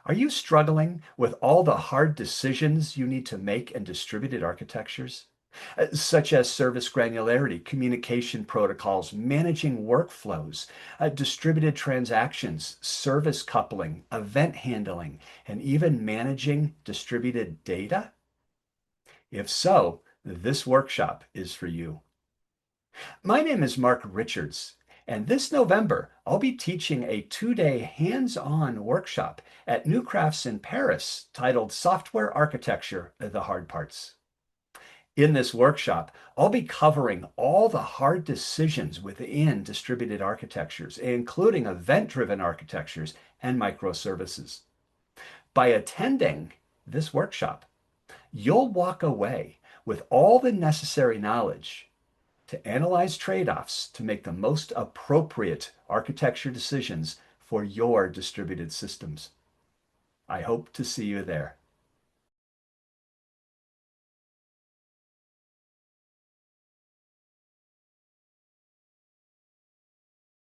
Are you struggling with all the hard decisions you need to make in distributed architectures? Such as service granularity, communication protocols, managing workflows, distributed transactions, service coupling, event handling, and even managing distributed data? If so, this workshop is for you. My name is Mark Richards, and this November I'll be teaching a 2-day hands-on workshop at New Crafts in Paris titled Software Architecture, The Hard Parts. In this workshop, I'll be covering all the hard decisions within distributed architectures, including event-driven architectures and microservices. By attending this workshop, you'll walk away with all the necessary knowledge to analyze trade-offs to make the most appropriate architecture decisions for your distributed systems. I hope to see you there.